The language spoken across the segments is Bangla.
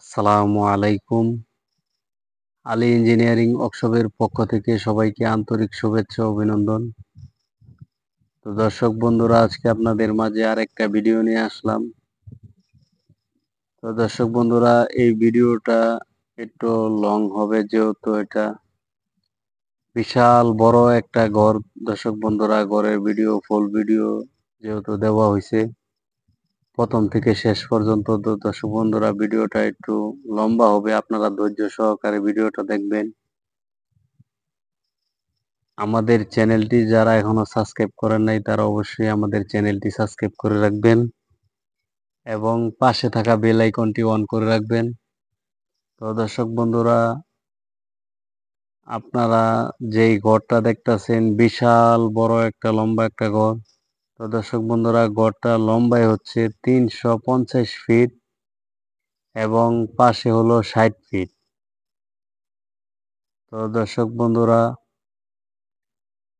আসসালামু আলাইকুম। আলী ইঞ্জিনিয়ারিং ওয়ার্কশপের পক্ষ থেকে সবাইকে আন্তরিক শুভেচ্ছা ও অভিনন্দন। তো দর্শক বন্ধুরা, আজকে আপনাদের মাঝে আরেকটা ভিডিও নিয়ে আসলাম। তো দর্শক বন্ধুরা, এই ভিডিওটা একটু লং হবে, যেহেতু এটা বিশাল বড় একটা ঘর। দর্শক বন্ধুরা, ঘরের ভিডিও, ফুল ভিডিও যেহেতু দেওয়া হয়েছে প্রথম থেকে শেষ পর্যন্ত, তো দর্শক বন্ধুরা ভিডিওটা একটু লম্বা হবে, আপনারা ধৈর্য সহকারে ভিডিওটা দেখবেন। আমাদের চ্যানেলটি যারা এখনো সাবস্ক্রাইব করেন নাই, তারা অবশ্যই আমাদের চ্যানেলটি সাবস্ক্রাইব করে রাখবেন এবং পাশে থাকা বেল আইকনটি অন করে রাখবেন। তো দর্শক বন্ধুরা, আপনারা যেই ঘরটা দেখতেছেন, বিশাল বড় একটা লম্বা একটা ঘর। তো দর্শক বন্ধুরা, ঘরটা লম্বায় হচ্ছে 350 ফিট এবং পাশে হলো 60 ফিট। তো দর্শক বন্ধুরা,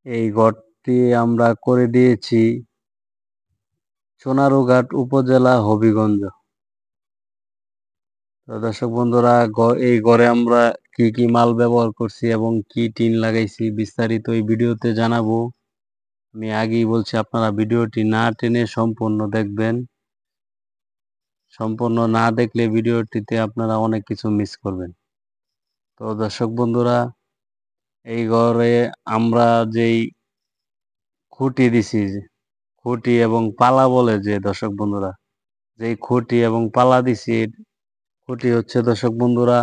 এই ঘরটি আমরা করে দিয়েছি সোনারুঘাট উপজেলা, হবিগঞ্জ। তো দর্শক বন্ধুরা, এই ঘরে আমরা কি কি মাল ব্যবহার করছি এবং কি টিন লাগাইছি বিস্তারিত এই ভিডিওতে জানাবো। আমি আগেই বলছি, আপনারা ভিডিওটি না টেনে সম্পূর্ণ দেখবেন। সম্পূর্ণ না দেখলে ভিডিওটিতে আপনারা অনেক কিছু মিস করবেন। তো দর্শক বন্ধুরা, এই ঘরে আমরা যেই খুঁটি দিছি, খুঁটি এবং পালা বলে যে দর্শক বন্ধুরা, যেই খুঁটি এবং পালা দিছি, খুঁটি হচ্ছে দর্শক বন্ধুরা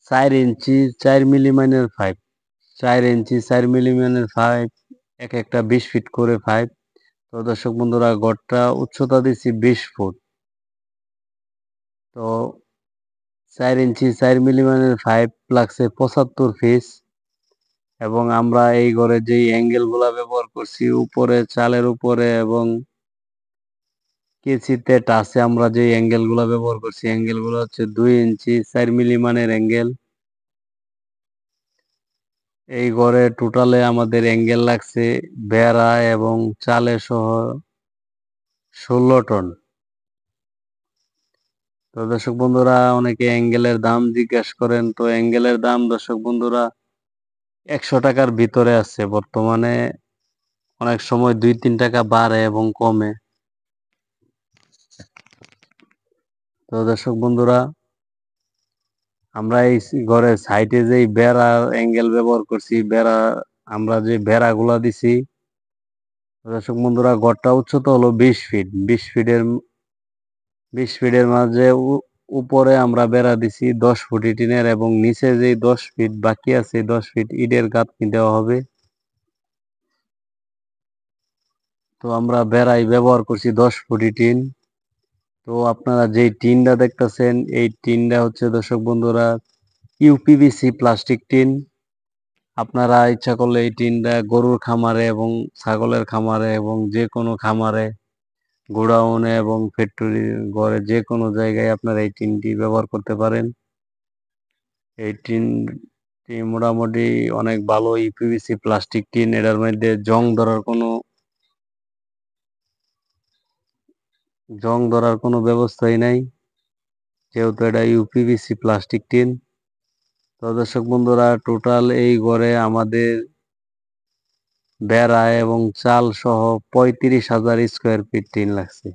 4 ইঞ্চি 4 মিলি পাইপ, 4 ইঞ্চি 4 মিলি পাইপ, এক একটা 20 ফিট করে পাইপ। তো দর্শক বন্ধুরা, গড়টা উচ্চতা দিচ্ছি 20 ফুট। তো 4 ইঞ্চি 4 মিলি পাইপ লাগছে 75 পিস। এবং আমরা এই ঘরে যেই অ্যাঙ্গেল গুলা ব্যবহার করছি, উপরে চালের উপরে এবং কেচিতে টাচে আমরা যে অ্যাঙ্গেল গুলা ব্যবহার করছি, অ্যাঙ্গেল গুলো হচ্ছে 2 ইঞ্চি 4 মিলি অ্যাঙ্গেল। এই ঘরে টোটালে আমাদের অ্যাঙ্গেল লাগছে বেড়া এবং চালে সহ 16 টন। তো দর্শক বন্ধুরা, অনেকে অ্যাঙ্গেলের দাম জিজ্ঞাসা করেন। তো অ্যাঙ্গেলের দাম দর্শক বন্ধুরা 100 টাকার ভিতরে আছে বর্তমানে। অনেক সময় 2-3 টাকা বাড়ে এবং কমে। তো দর্শক বন্ধুরা, আমরা এই ঘরের সাইডে যেই বেড়ার অ্যাঙ্গেল ব্যবহার করছি, বেড়া আমরা যে বেড়াগুলা দিছি, দর্শক বন্ধুরা, ঘরটা উচ্চতা হলো 20 ফিট। 20 ফিটের মাঝে উপরে আমরা বেড়া দিছি 10 ফুট টিনের এবং নিচে যে 10 ফিট বাকি আছে, 10 ফিট ইটের গাঁথনি দেওয়া হবে। তো আমরা বেড়াই ব্যবহার করছি 10 ফুট টিন। তো আপনারা যেই টিনটা দেখতেছেন, এই টিনটা হচ্ছে দর্শক বন্ধুরা ইউপিভিসি প্লাস্টিক টিন। আপনারা ইচ্ছা করলে এই টিনটা গরুর খামারে এবং ছাগলের খামারে এবং যে কোনো খামারে, গোডাউনে এবং ফ্যাক্টরি ঘরে যে কোনো জায়গায় আপনারা এই টিনটি ব্যবহার করতে পারেন। এই টিনটি মোটামুটি অনেক ভালো ইউপিভিসি প্লাস্টিক টিন। এটার মধ্যে জং ধরার কোনো ব্যবস্থাই নাই, যেহেতু এটা ইউপিভিসি প্লাস্টিক টিন। তো দর্শক বন্ধুরা, টোটাল এই ঘরে আমাদের বেড়া এবং চাল সহ 35,000 স্কোয়ার ফিট টিন লাগছে।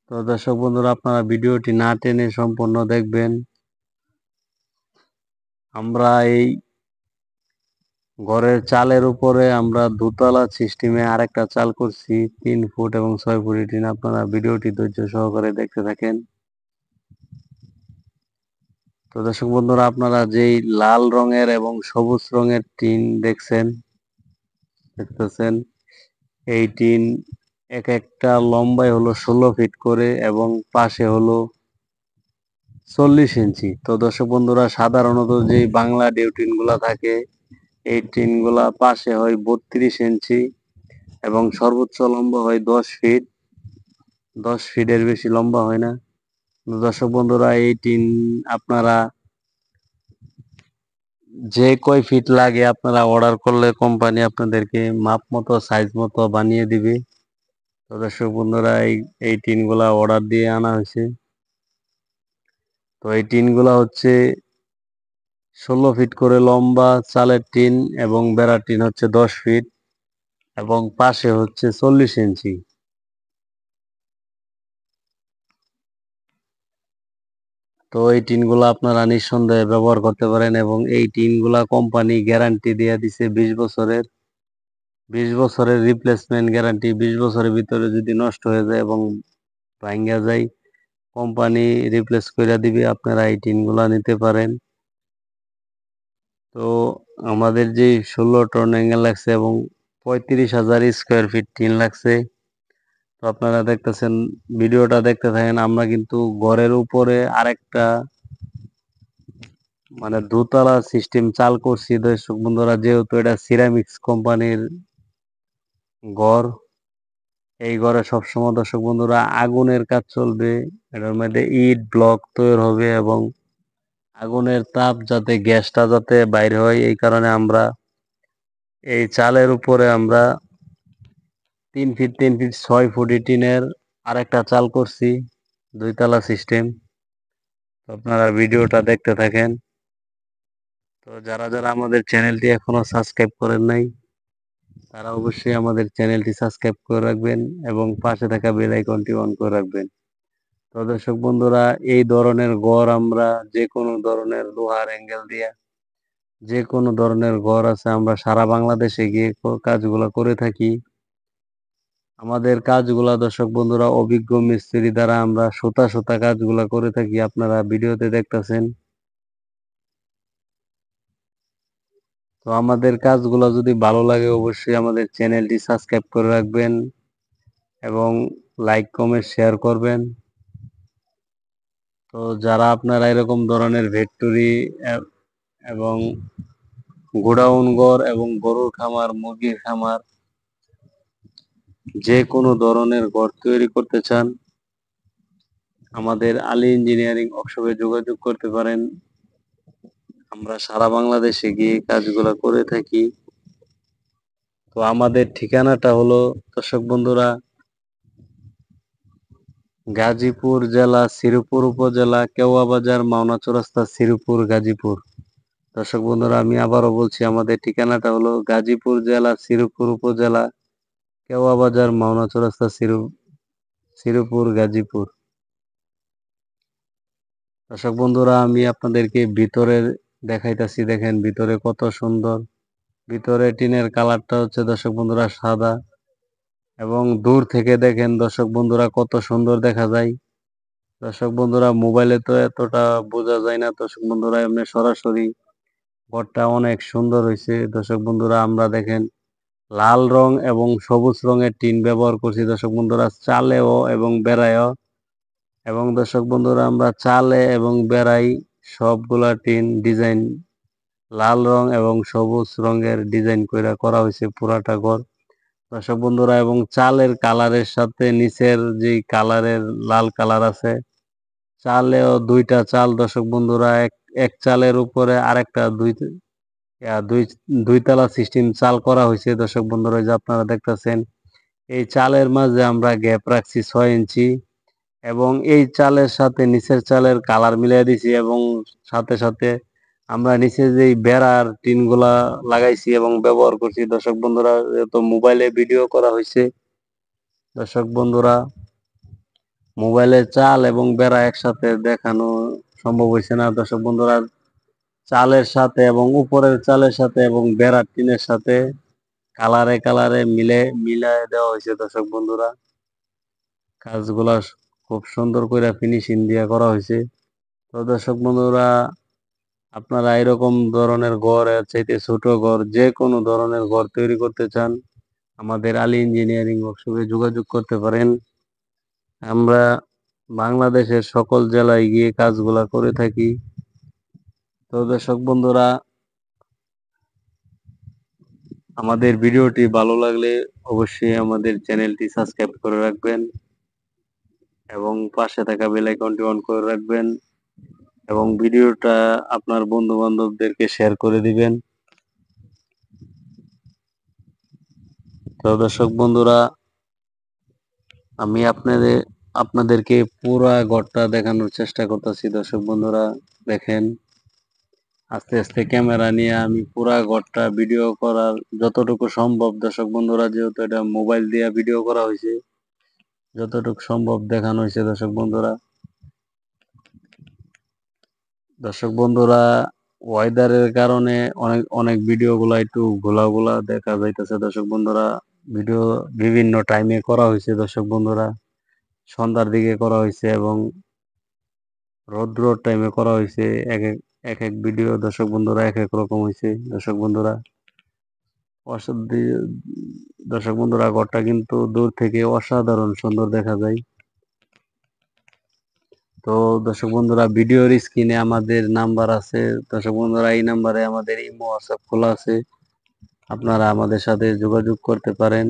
তো দর্শক বন্ধুরা, আপনারা ভিডিওটি না টেনে সম্পূর্ণ দেখবেন। আমরা এই ঘরের চালের উপরে আমরা দোতলা সিস্টেমে আরেকটা চাল করছি 3 ফুট এবং 6 ফুট টিন। আপনারা ভিডিওটি ধৈর্য সহকারে দেখতে থাকেন। তো দর্শক বন্ধুরা, আপনারা যেই লাল রঙের এবং সবুজ রঙের টিন দেখতেছেন, এই টিন এক একটা লম্বায় হলো 16 ফিট করে এবং পাশে হলো 40 ইঞ্চি। তো দর্শক বন্ধুরা, সাধারণত যে বাংলা ডিউটিন গুলা থাকে, এই টিন গুলা পাশে হয় 32 ইঞ্চি এবং সর্বোচ্চ লম্বা হয় 10 ফিট। 10 ফিটের বেশি লম্বা হয় না। দর্শক বন্ধুরা, এই টিন আপনারা যে কয় ফিট লাগে আপনারা অর্ডার করলে কোম্পানি আপনাদেরকে মাপ মতো সাইজ মতো বানিয়ে দিবে। তো দর্শক বন্ধুরা এই টিনগুলা অর্ডার দিয়ে আনা হয়েছে। তো এই টিনগুলা হচ্ছে 16 ফিট করে লম্বা চালের টিন এবং বেড়ার টিন হচ্ছে 10 ফিট এবং পাশে হচ্ছে 40 ইঞ্চি। তো এই টিনগুলা আপনারা নিঃসন্দেহে ব্যবহার করতে পারেন এবং এই টিনগুলা কোম্পানি গ্যারান্টি দিয়ে দিছে 20 বছরের রিপ্লেসমেন্ট গ্যারান্টি। 20 বছরের ভিতরে যদি নষ্ট হয়ে যায় এবং ভাঙ্গা যায় কোম্পানি রিপ্লেস করে দিবে, আপনারা এই টিনগুলা নিতে পারেন। তো আমাদের যে 16 টন অ্যাঙ্গেল লাগছে এবং 35,000 স্কোয়ার ফিট টিন লাগছে। তো আপনারা দেখতেছেন, ভিডিওটা দেখতে থাকেন। আমরা কিন্তু ঘরের উপরে আরেকটা মানে দোতলা সিস্টেম চাল করছি দর্শক বন্ধুরা, যেহেতু এটা সিরামিক্স কোম্পানির ঘর। এই ঘরে সবসময় দর্শক বন্ধুরা আগুনের কাজ চলবে। এটার মধ্যে ইট ব্লক তৈরি হবে এবং আগুনের তাপ যাতে গ্যাসটা যাতে বাইরে হয়, এই কারণে আমরা এই চালের উপরে আমরা 3 ফিট 3 ফিট 6 ফুট টিনের আরেকটা চাল করছি, 2 তলা সিস্টেম। তো আপনারা ভিডিওটা দেখতে থাকেন। তো যারা যারা আমাদের চ্যানেলটি এখনো সাবস্ক্রাইব করেন নাই তারা অবশ্যই আমাদের চ্যানেলটি সাবস্ক্রাইব করে রাখবেন এবং পাশে থাকা বেল আইকনটি অন করে রাখবেন। তো দর্শক বন্ধুরা, এই ধরনের ঘর আমরা যে কোনো ধরনের লোহার অ্যাঙ্গেল দিয়ে যে কোনো ধরনের ঘর আছে আমরা সারা বাংলাদেশে গিয়ে কাজগুলো করে থাকি। আমাদের কাজগুলা দর্শক বন্ধুরা অভিজ্ঞ মিস্ত্রি দ্বারা আমরা সুতা সুতা কাজগুলা করে থাকি, আপনারা ভিডিওতে দেখতেছেন। তো আমাদের কাজগুলো যদি ভালো লাগে অবশ্যই আমাদের চ্যানেলটি সাবস্ক্রাইব করে রাখবেন এবং লাইক কমেন্ট শেয়ার করবেন। তো যারা আপনারা এরকম ধরনের ফ্যাক্টরি এবং গোডাউন ঘর এবং গরুর খামার, মুরগির খামার, যে কোনো ধরনের ঘর তৈরি করতে চান আমাদের আলী ইঞ্জিনিয়ারিং ওয়ার্কশপে যোগাযোগ করতে পারেন। আমরা সারা বাংলাদেশে গিয়ে কাজগুলো করে থাকি। তো আমাদের ঠিকানাটা হলো দর্শক বন্ধুরা গাজীপুর জেলা, শ্রীপুর উপজেলা, কেওয়া বাজার, মাওনা চৌরাস্তা, শ্রীপুর, গাজীপুর। দর্শক বন্ধুরা আমি আবারও বলছি, আমাদের ঠিকানাটা হলো গাজীপুর জেলা, শ্রীপুর উপজেলা, কেওয়া বাজার, মাওনা চৌরাস্তা, শ্রীপুর, গাজীপুর। দর্শক বন্ধুরা আমি আপনাদেরকে ভিতরে দেখাইতাছি, দেখেন ভিতরে কত সুন্দর। ভিতরে টিনের কালারটা হচ্ছে দর্শক বন্ধুরা সাদা এবং দূর থেকে দেখেন দর্শক বন্ধুরা কত সুন্দর দেখা যায়। দর্শক বন্ধুরা মোবাইলে তো এতটা বোঝা যায় না, দর্শক বন্ধুরা এমনি সরাসরি ঘরটা অনেক সুন্দর হয়েছে। দর্শক বন্ধুরা আমরা দেখেন লাল রং এবং সবুজ রঙের টিন ব্যবহার করছি দর্শক বন্ধুরা, চালেও এবং বেড়ায়ও। এবং দর্শক বন্ধুরা আমরা চালে এবং বেড়াই সবগুলা টিন ডিজাইন লাল রং এবং সবুজ রঙের ডিজাইন করা হয়েছে পুরাটা ঘর দর্শক বন্ধুরা। এবং চালের কালারের সাথে নিচের যে কালারের লাল কালার আছে, চালেও 2টা চাল দর্শক বন্ধুরা, এক চালের উপরে আরেকটা দুই 2 তলা সিস্টেম চাল করা হয়েছে দর্শক বন্ধুরা, যে আপনারা দেখতেছেন। এই চালের মাঝে আমরা গ্যাপ রাখছি 6 ইঞ্চি এবং এই চালের সাথে নিচের চালের কালার মিলিয়ে দিছি এবং সাথে সাথে আমরা নিচে যেই বেড়ার টিনগুলা লাগাইছি এবং ব্যবহার করছি দর্শক বন্ধুরা, তো মোবাইলে ভিডিও করা হয়েছে দর্শক বন্ধুরা, মোবাইলে চাল এবং বেড়া একসাথে দেখানো সম্ভব হয়েছে না দর্শক বন্ধুরা। চালের সাথে এবং উপরের চালের সাথে এবং বেড়ার টিনের সাথে কালারে কালারে মিলায় দেওয়া হয়েছে দর্শক বন্ধুরা। কাজগুলা খুব সুন্দর করে ফিনিশিং দিয়ে করা হয়েছে। তো দর্শক বন্ধুরা আপনারা এরকম ধরনের ঘর এর চাইতে ছোট ঘর যে কোনো ধরনের ঘর তৈরি করতে চান আমাদের আলী ইঞ্জিনিয়ারিং ওয়ার্কশপে যোগাযোগ করতে পারেন। আমরা বাংলাদেশের সকল জেলায় গিয়ে কাজগুলা করে থাকি। তো দর্শক বন্ধুরা আমাদের ভিডিওটি ভালো লাগলে অবশ্যই আমাদের চ্যানেলটি সাবস্ক্রাইব করে রাখবেন এবং পাশে থাকা বেল আইকনটি অন করে রাখবেন এবং ভিডিওটা আপনার বন্ধু বান্ধবদেরকে শেয়ার করে দিবেন। তো দর্শক বন্ধুরা আমি আপনাদেরকে পুরা ঘরটা দেখানোর চেষ্টা করতেছি দর্শক বন্ধুরা। দেখেন, আস্তে আস্তে ক্যামেরা নিয়ে আমি পুরা ঘরটা ভিডিও করার যতটুকু সম্ভব দর্শক বন্ধুরা, যেহেতু এটা মোবাইল দিয়ে ভিডিও করা হয়েছে, যতটুকু সম্ভব দেখানো হয়েছে দর্শক বন্ধুরা। দর্শক বন্ধুরা, ওয়েদারের কারণে অনেক অনেক ভিডিও গুলা একটু ঘোলা ঘোলা দেখা যাইতেছে দর্শক বন্ধুরা। ভিডিও বিভিন্ন টাইমে করা হয়েছে দর্শক বন্ধুরা। সন্ধ্যার দিকে করা হয়েছে এবং রৌদ্র টাইমে করা হয়েছে। এক এক এক এক ভিডিও দর্শক বন্ধুরা এক এক রকম হয়েছে দর্শক বন্ধুরা। অসাধ্য- দর্শক বন্ধুরা, ঘরটা কিন্তু দূর থেকে অসাধারণ সুন্দর দেখা যায়। তো দর্শক বন্ধুরা, ভিডিওর স্ক্রিনে আমাদের নাম্বার আছে দর্শক বন্ধুরা। এই নাম্বারে আমাদের ইমো হোয়াটসঅ্যাপ খোলা আছে, আপনারা আমাদের সাথে যোগাযোগ করতে পারেন।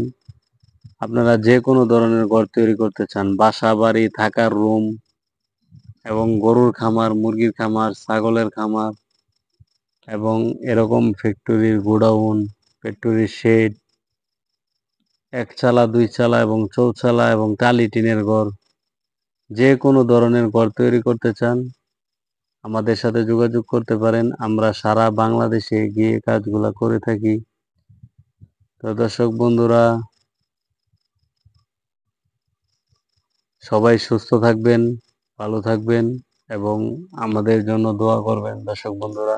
আপনারা যে কোনো ধরনের ঘর তৈরি করতে চান, বাসা বাড়ি, থাকার রুম এবং গরুর খামার, মুরগির খামার, ছাগলের খামার এবং এরকম ফ্যাক্টরির গোডাউন, ফ্যাক্টরির শেড, একচালা, দুই চালা এবং চৌচালা এবং টালি টিনের ঘর, যে কোনো ধরনের ঘর তৈরি করতে চান আমাদের সাথে যোগাযোগ করতে পারেন। আমরা সারা বাংলাদেশে গিয়ে কাজগুলা করে থাকি। তো দর্শক বন্ধুরা, সবাই সুস্থ থাকবেন, ভালো থাকবেন এবং আমাদের জন্য দোয়া করবেন দর্শক বন্ধুরা।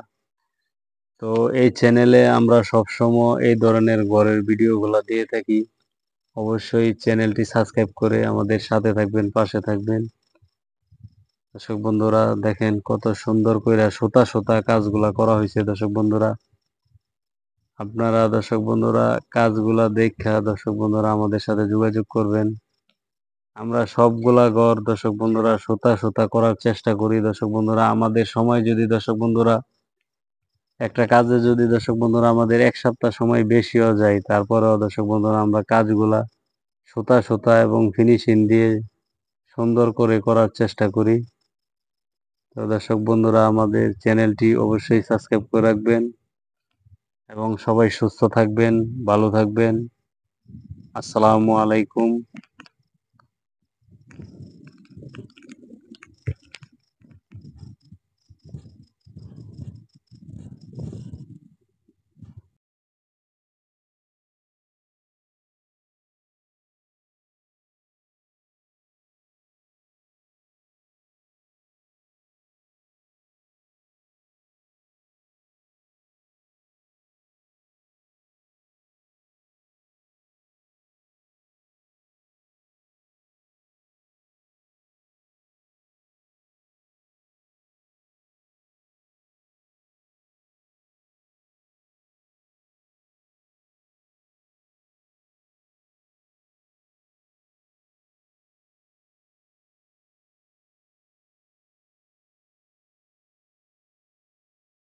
তো এই চ্যানেলে আমরা সবসময় এই ধরনের ঘরের ভিডিওগুলা দিয়ে থাকি। অবশ্যই চ্যানেলটি সাবস্ক্রাইব করে আমাদের সাথে থাকবেন, পাশে থাকবেন। দর্শক বন্ধুরা, দেখেন কত সুন্দর করে সুতা সুতা কাজগুলা করা হয়েছে দর্শক বন্ধুরা। আপনারা দর্শক বন্ধুরা কাজগুলা দেখা দর্শক বন্ধুরা আমাদের সাথে যোগাযোগ করবেন। আমরা সবগুলা ঘর দর্শক বন্ধুরা সুতা সুতা করার চেষ্টা করি দর্শক বন্ধুরা। আমাদের সময় যদি দর্শক বন্ধুরা একটা কাজে যদি দর্শক বন্ধুরা আমাদের 1 সপ্তাহ সময় বেশিও যায়, তারপরেও দর্শক বন্ধুরা আমরা কাজগুলা সুতা সুতা এবং ফিনিশিং দিয়ে সুন্দর করে করার চেষ্টা করি। তো দর্শক বন্ধুরা, আমাদের চ্যানেলটি অবশ্যই সাবস্ক্রাইব করে রাখবেন এবং সবাই সুস্থ থাকবেন, ভালো থাকবেন। আসসালামু আলাইকুম।